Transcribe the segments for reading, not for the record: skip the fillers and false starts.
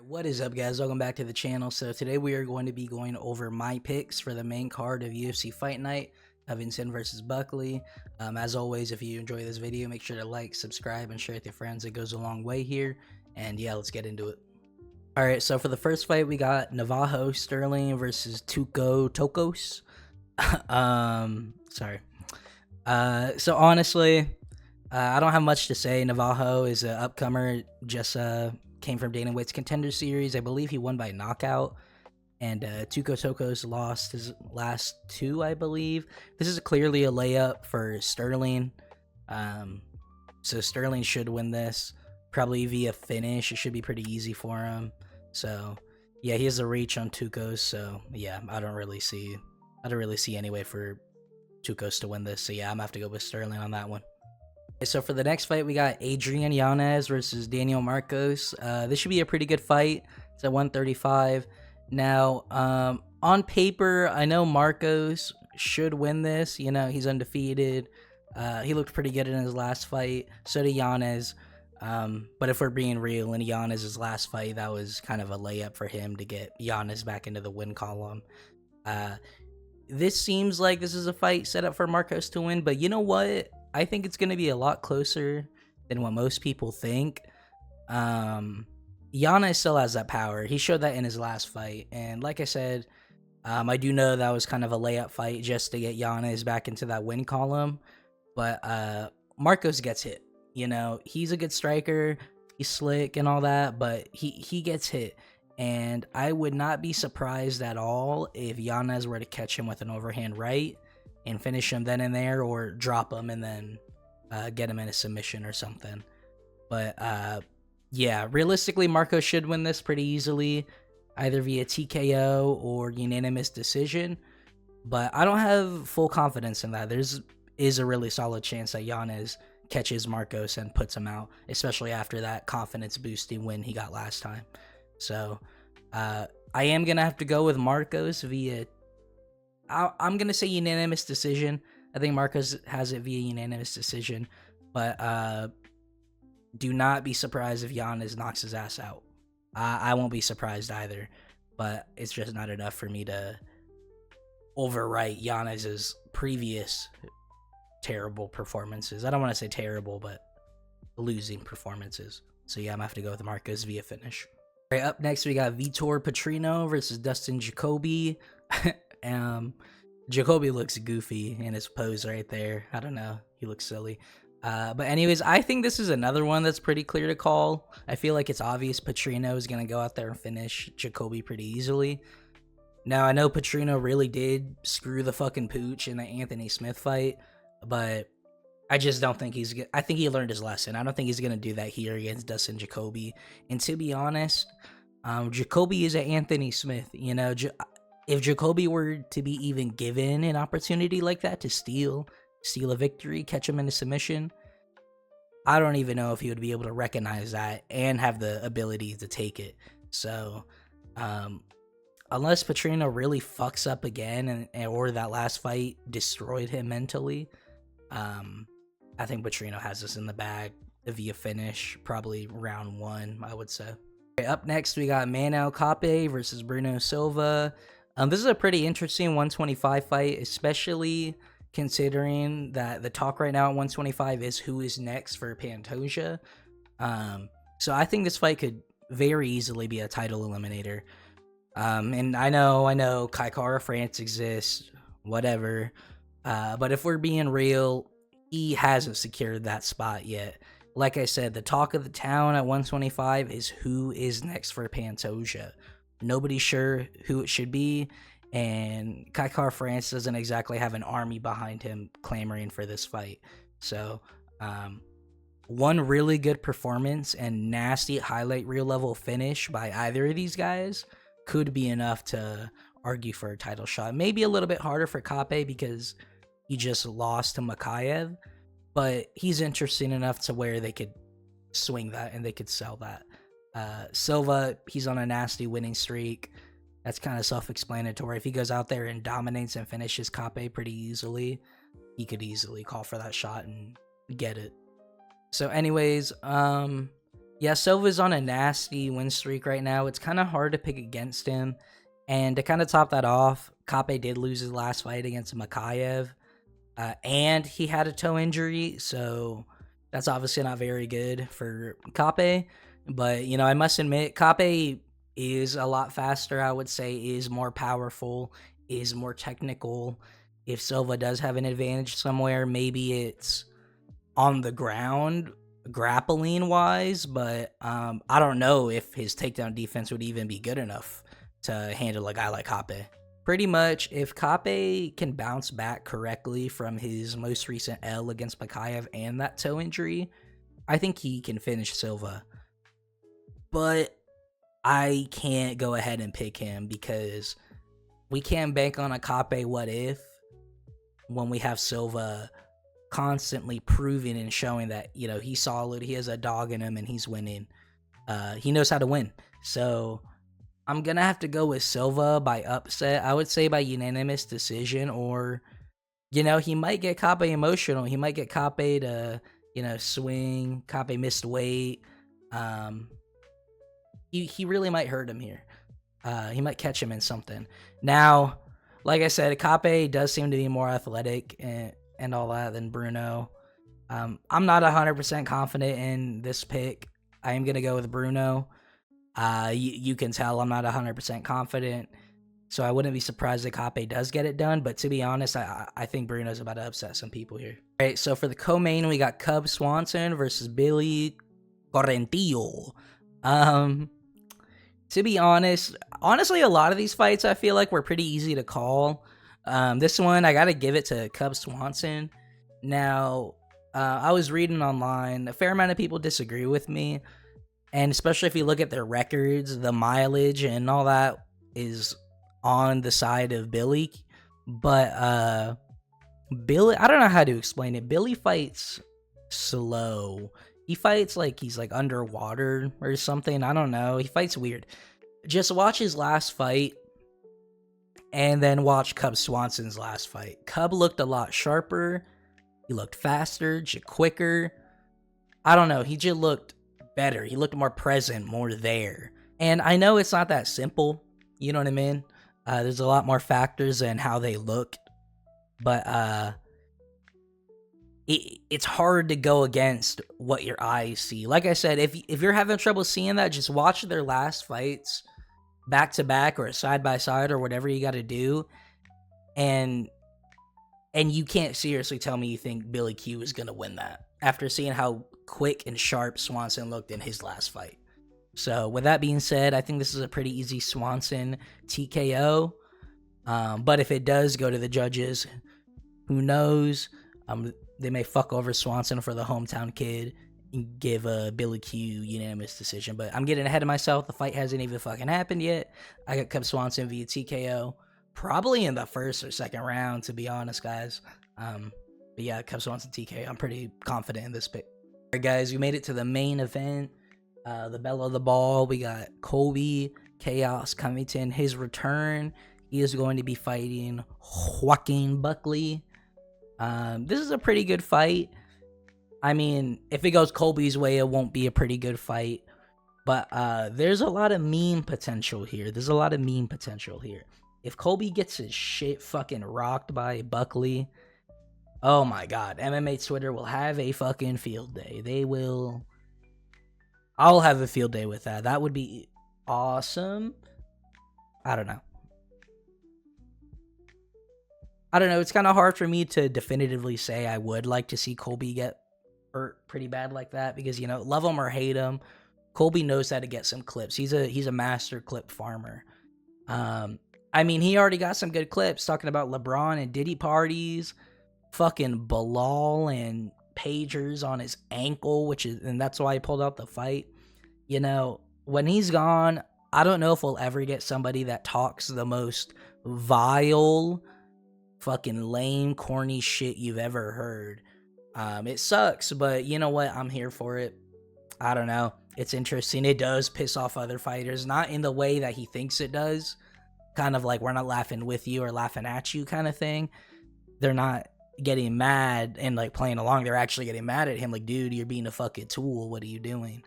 What is up, guys? Welcome back to the channel. So today we are going to be going over my picks for the main card of UFC Fight Night, Covington versus Buckley. As always, if you enjoy this video, make sure to like, subscribe, and share with your friends. It goes a long way here. And yeah, let's get into it. All right, so for the first fight, we got Navajo Sterling versus Tuco Tokos. Sorry. So honestly, I don't have much to say. Navajo is an upcomer, just came from Dana White's Contender Series. I believe he won by knockout. And Tuco Tokos lost his last two, I believe. This is clearly a layup for Sterling. So Sterling should win this, probably via finish. It should be pretty easy for him. So yeah, he has a reach on Tucos. So yeah, I don't really see any way for Tucos to win this. So yeah, I'm gonna have to go with Sterling on that one. So for the next fight, we got Adrian Yanez versus Daniel Marcos. This should be a pretty good fight. It's at 135. Now, on paper, I know Marcos should win this. You know, he's undefeated. He looked pretty good in his last fight. So did Yanez. But if we're being real, in Yanez's last fight, that was kind of a layup for him to get Yanez back into the win column. This seems like this is a fight set up for Marcos to win, but you know what? I think it's going to be a lot closer than what most people think. Yanez still has that power. He showed that in his last fight. And like I said, I do know that was kind of a layup fight just to get Yanez back into that win column. But Marcos gets hit. You know, he's a good striker. He's slick and all that, but he gets hit. And I would not be surprised at all if Yanez were to catch him with an overhand right and finish him then and there, or drop him and then get him in a submission or something. But yeah, realistically, Marcos should win this pretty easily, either via TKO or unanimous decision. But I don't have full confidence in that. Is a really solid chance that Yanez catches Marcos and puts him out, especially after that confidence boosting win he got last time. So I am gonna have to go with Marcos via, I'm going to say unanimous decision. I think Marcos has it via unanimous decision. But do not be surprised if Yanez knocks his ass out. I won't be surprised either. But it's just not enough for me to overwrite Yanez's previous terrible performances. I don't want to say terrible, but losing performances. So yeah, I'm going to have to go with Marcos via finish. All right, up next, we got Vitor Petrino versus Dustin Jacoby. Jacoby looks goofy in his pose right there. I don't know. He looks silly. But anyways, I think this is another one that's pretty clear to call. I feel like it's obvious Petrino is going to go out there and finish Jacoby pretty easily. Now, I know Petrino really did screw the fucking pooch in the Anthony Smith fight, but I just don't think I think he learned his lesson. I don't think he's going to do that here against Dustin Jacoby. And to be honest, Jacoby is an Anthony Smith. You know, if Jacoby were to be even given an opportunity like that to steal a victory, catch him in a submission, I don't even know if he would be able to recognize that and have the ability to take it. So, unless Petrino really fucks up again or that last fight destroyed him mentally, I think Petrino has this in the bag via finish, probably round 1, I would say. Okay, up next, we got Manel Kape versus Bruno Silva. This is a pretty interesting 125 fight, especially considering that the talk right now at 125 is who is next for Pantoja. So I think this fight could very easily be a title eliminator. And I know Kai Kara France exists, whatever. But if we're being real, he hasn't secured that spot yet. Like I said, the talk of the town at 125 is who is next for Pantoja. Nobody's sure who it should be, and Kai Kara France doesn't exactly have an army behind him clamoring for this fight. So, one really good performance and nasty highlight reel level finish by either of these guys could be enough to argue for a title shot. Maybe a little bit harder for Kape because he just lost to Makayev, but he's interesting enough to where they could swing that and they could sell that. Silva, he's on a nasty winning streak. That's kind of self-explanatory. If he goes out there and dominates and finishes Kape pretty easily, he could easily call for that shot and get it. So anyways, Yeah, Silva's on a nasty win streak right now. It's kind of hard to pick against him. And to kind of top that off, Kape did lose his last fight against Makayev. And he had a toe injury, so that's obviously not very good for Kape. But, you know, I must admit, Kape is a lot faster, I would say, is more powerful, is more technical. If Silva does have an advantage somewhere, maybe it's on the ground, grappling wise, but I don't know if his takedown defense would even be good enough to handle a guy like Kape. Pretty much, if Kape can bounce back correctly from his most recent L against Makayev and that toe injury, I think he can finish Silva. But I can't go ahead and pick him because we can't bank on a Kape what if when we have Silva constantly proving and showing that, you know, he's solid, he has a dog in him, and he's winning. He knows how to win. So I'm going to have to go with Silva by upset. I would say by unanimous decision, or, you know, he might get Kape emotional. He might get Kape to, you know, swing. Kape missed weight. He really might hurt him here. He might catch him in something. Now, like I said, Kape does seem to be more athletic and all that than Bruno. I'm not 100% confident in this pick. I am going to go with Bruno. You can tell I'm not 100% confident, so I wouldn't be surprised if Kape does get it done, but to be honest, I think Bruno's about to upset some people here. All right, so for the co-main, we got Cub Swanson versus Billy Correntillo. To be honest, honestly, a lot of these fights I feel like were pretty easy to call. This one, I got to give it to Cub Swanson. Now, I was reading online, a fair amount of people disagree with me. And especially if you look at their records, the mileage and all that is on the side of Billy. But Billy, I don't know how to explain it. Billy fights slow. He fights like he's like underwater or something. I don't know. He fights weird. Just watch his last fight and then watch Cub Swanson's last fight. Cub looked a lot sharper. He looked faster, quicker. I don't know. He just looked better. He looked more present, more there. And I know it's not that simple, you know what I mean? There's a lot more factors in how they look, but it's hard to go against what your eyes see. Like I said, if you're having trouble seeing that, just watch their last fights back to back or side by side or whatever you got to do, and you can't seriously tell me you think Billy Q is gonna win that after seeing how quick and sharp Swanson looked in his last fight. So with that being said, I think this is a pretty easy Swanson TKO. But if it does go to the judges, who knows? They may fuck over Swanson for the hometown kid and give a Billy Q unanimous decision. But I'm getting ahead of myself. The fight hasn't even fucking happened yet. I got Cub Swanson via TKO, probably in the first or second round, to be honest, guys. But yeah, Cub Swanson TKO. I'm pretty confident in this pick. All right, guys, we made it to the main event. The bell of the ball. We got Colby Chaos Covington. His return. He is going to be fighting Joaquin Buckley. This is a pretty good fight. I mean, if it goes Colby's way, it won't be a pretty good fight. But there's a lot of meme potential here. If Colby gets his shit fucking rocked by Buckley, oh my god, MMA Twitter will have a fucking field day. They will. I'll have a field day with that. That would be awesome. I don't know. It's kind of hard for me to definitively say I would like to see Colby get hurt pretty bad like that because, you know, love him or hate him, Colby knows how to get some clips. He's a master clip farmer. I mean, he already got some good clips talking about LeBron and Diddy parties, fucking Bilal and pagers on his ankle, and that's why he pulled out the fight. You know, when he's gone, I don't know if we'll ever get somebody that talks the most vile, fucking lame, corny shit you've ever heard. It sucks, but you know what? I'm here for it. I don't know. It's interesting. It does piss off other fighters, not in the way that he thinks it does. Kind of like we're not laughing with you or laughing at you kind of thing. They're not getting mad and like playing along. They're actually getting mad at him like, dude, you're being a fucking tool. What are you doing?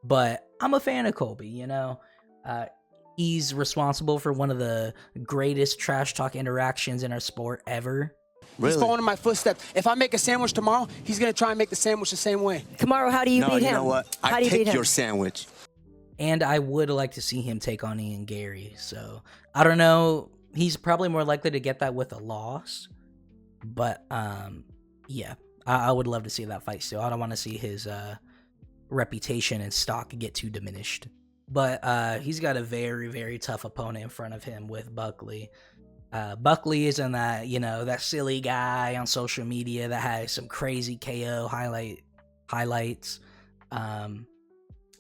But I'm a fan of Colby, you know. He's responsible for one of the greatest trash talk interactions in our sport ever. He's following in my footsteps. If I make a sandwich tomorrow, he's going to try and make the sandwich the same way. Kamaru, how do you beat him? No, you know what? I take your sandwich. And I would like to see him take on Ian Gary. So, I don't know. He's probably more likely to get that with a loss. But, yeah. I would love to see that fight still. I don't want to see his reputation and stock get too diminished. But he's got a very, very tough opponent in front of him with Buckley. Buckley isn't that, you know, that silly guy on social media that has some crazy KO highlights.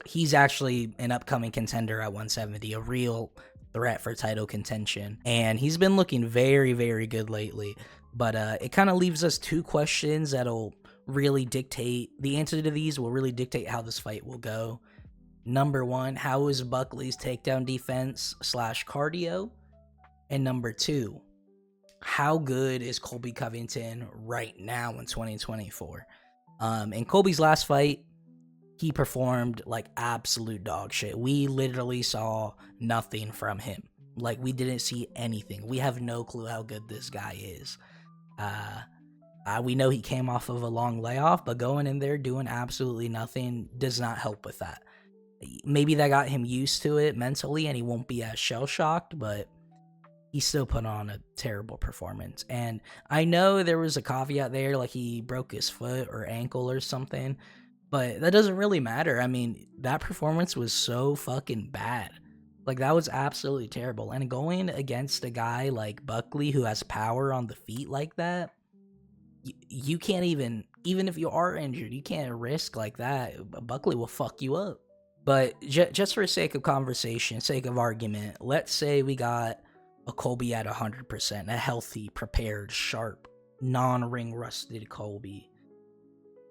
He's actually an upcoming contender at 170, a real threat for title contention. And he's been looking very, very good lately. But it kind of leaves us two questions that'll really dictate, the answer to these will really dictate how this fight will go. Number one, how is Buckley's takedown defense / cardio? And number two, how good is Colby Covington right now in 2024? In Colby's last fight, he performed like absolute dog shit. We literally saw nothing from him. Like, we didn't see anything. We have no clue how good this guy is. We know he came off of a long layoff, but going in there doing absolutely nothing does not help with that. Maybe that got him used to it mentally and he won't be as shell-shocked, but he still put on a terrible performance. And I know there was a caveat there, like he broke his foot or ankle or something, but that doesn't really matter. I mean, that performance was so fucking bad. Like, that was absolutely terrible. And going against a guy like Buckley who has power on the feet like that, you can't even if you are injured, you can't risk like that. Buckley will fuck you up. But just for sake of conversation, sake of argument, let's say we got a Colby at 100%, a healthy, prepared, sharp, non-ring rusted Colby.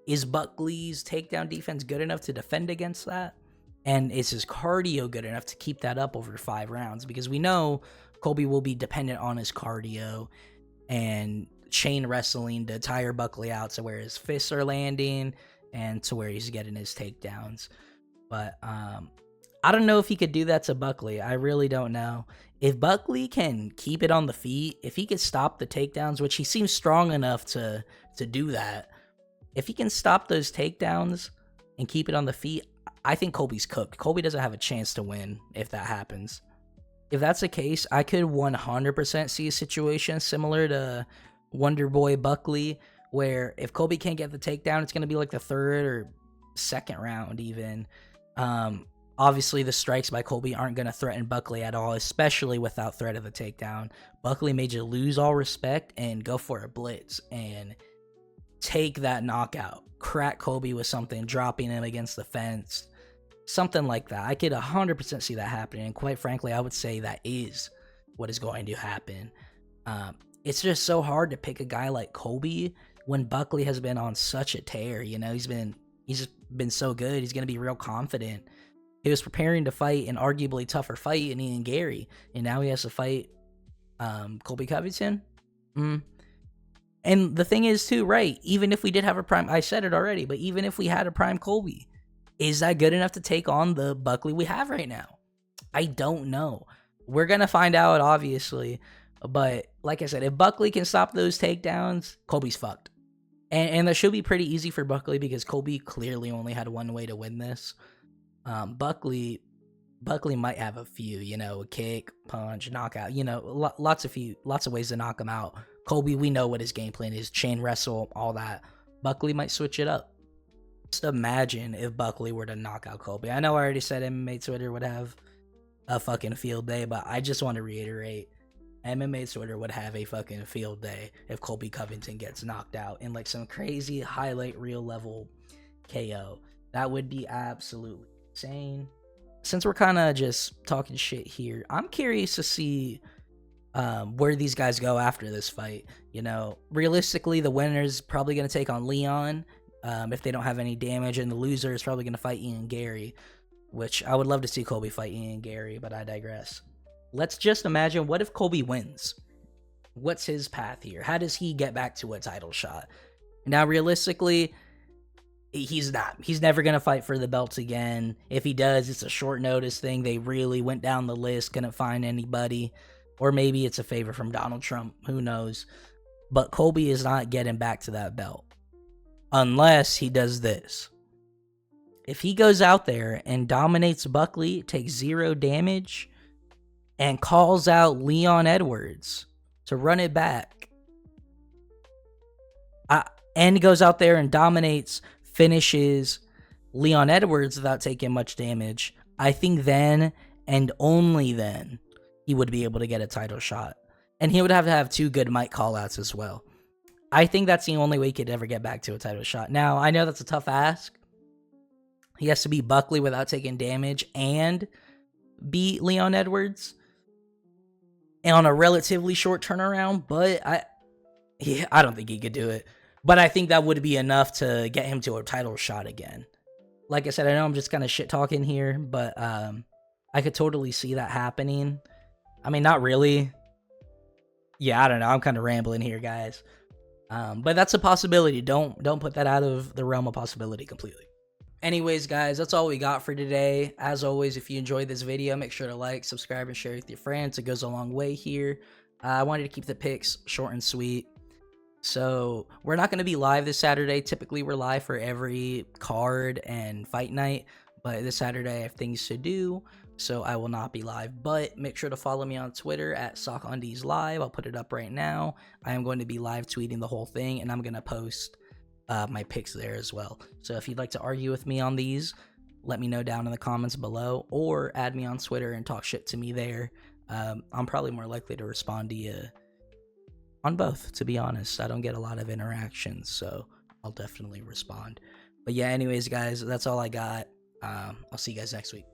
Is Buckley's takedown defense good enough to defend against that? And is his cardio good enough to keep that up over 5 rounds? Because we know Colby will be dependent on his cardio and chain wrestling to tire Buckley out to where his fists are landing and to where he's getting his takedowns. But I don't know if he could do that to Buckley. I really don't know. If Buckley can keep it on the feet, if he could stop the takedowns, which he seems strong enough to do that, if he can stop those takedowns and keep it on the feet, I think Colby's cooked. Colby doesn't have a chance to win if that happens. If that's the case, I could 100% see a situation similar to Wonder Boy Buckley, where if Colby can't get the takedown, it's going to be like the 3rd or 2nd round even. Obviously, the strikes by Colby aren't going to threaten Buckley at all, especially without threat of a takedown. Buckley may just lose all respect and go for a blitz and take that knockout. Crack Colby with something, dropping him against the fence. Something like that. I could 100% see that happening. And quite frankly, I would say that is what is going to happen. It's just so hard to pick a guy like Colby when Buckley has been on such a tear. You know, he's just been so good. He's going to be real confident. He was preparing to fight an arguably tougher fight in Ian Gary, and now he has to fight Colby Covington. And the thing is too, right, even if we did have a prime, I said it already, but even if we had a prime Colby, is that good enough to take on the Buckley we have right now? I don't know. We're going to find out, obviously. But like I said, if Buckley can stop those takedowns, Colby's fucked. And that should be pretty easy for Buckley because Colby clearly only had one way to win this. Buckley might have a few, you know, a kick, punch, knockout, you know, lots of ways to knock him out. Colby, we know what his game plan is, chain wrestle, all that. Buckley might switch it up. Just imagine if Buckley were to knock out Colby. I know I already said MMA Twitter would have a fucking field day, but I just want to reiterate, MMA Twitter would have a fucking field day if Colby Covington gets knocked out in like some crazy highlight reel level KO. That would be absolutely insane. Since we're kind of just talking shit here, I'm curious to see where these guys go after this fight. You know, realistically, the winner's probably going to take on Leon if they don't have any damage, and the loser is probably going to fight Ian Gary, which I would love to see Colby fight Ian Gary, but I digress. Let's just imagine, what if Colby wins? What's his path here? How does he get back to a title shot? Now, realistically, He's not. He's never going to fight for the belts again. If he does, it's a short notice thing. They really went down the list, couldn't find anybody. Or maybe it's a favor from Donald Trump. Who knows? But Colby is not getting back to that belt. Unless he does this. If he goes out there and dominates Buckley, takes 0 damage, and calls out Leon Edwards to run it back, and goes out there and dominates, finishes Leon Edwards without taking much damage, I think then and only then he would be able to get a title shot. And he would have to have 2 good mic callouts as well. I think that's the only way he could ever get back to a title shot. Now, I know that's a tough ask. He has to beat Buckley without taking damage and beat Leon Edwards and on a relatively short turnaround, but I don't think he could do it. But I think that would be enough to get him to a title shot again. Like I said, I know I'm just kind of shit talking here, but I could totally see that happening. I mean, not really. Yeah, I don't know. I'm kind of rambling here, guys. But that's a possibility. Don't put that out of the realm of possibility completely. Anyways, guys, that's all we got for today. As always, if you enjoyed this video, make sure to like, subscribe, and share with your friends. It goes a long way here. I wanted to keep the picks short and sweet. So we're not going to be live this Saturday. Typically, we're live for every card and fight night. But this Saturday, I have things to do, so I will not be live. But make sure to follow me on Twitter at SockUndiesLive. I'll put it up right now. I am going to be live tweeting the whole thing, and I'm going to post my picks there as well. So if you'd like to argue with me on these, let me know down in the comments below, or add me on Twitter and talk shit to me there. I'm probably more likely to respond to you on both, to be honest. I don't get a lot of interactions, so I'll definitely respond. But yeah, anyways, guys, that's all I got. I'll see you guys next week.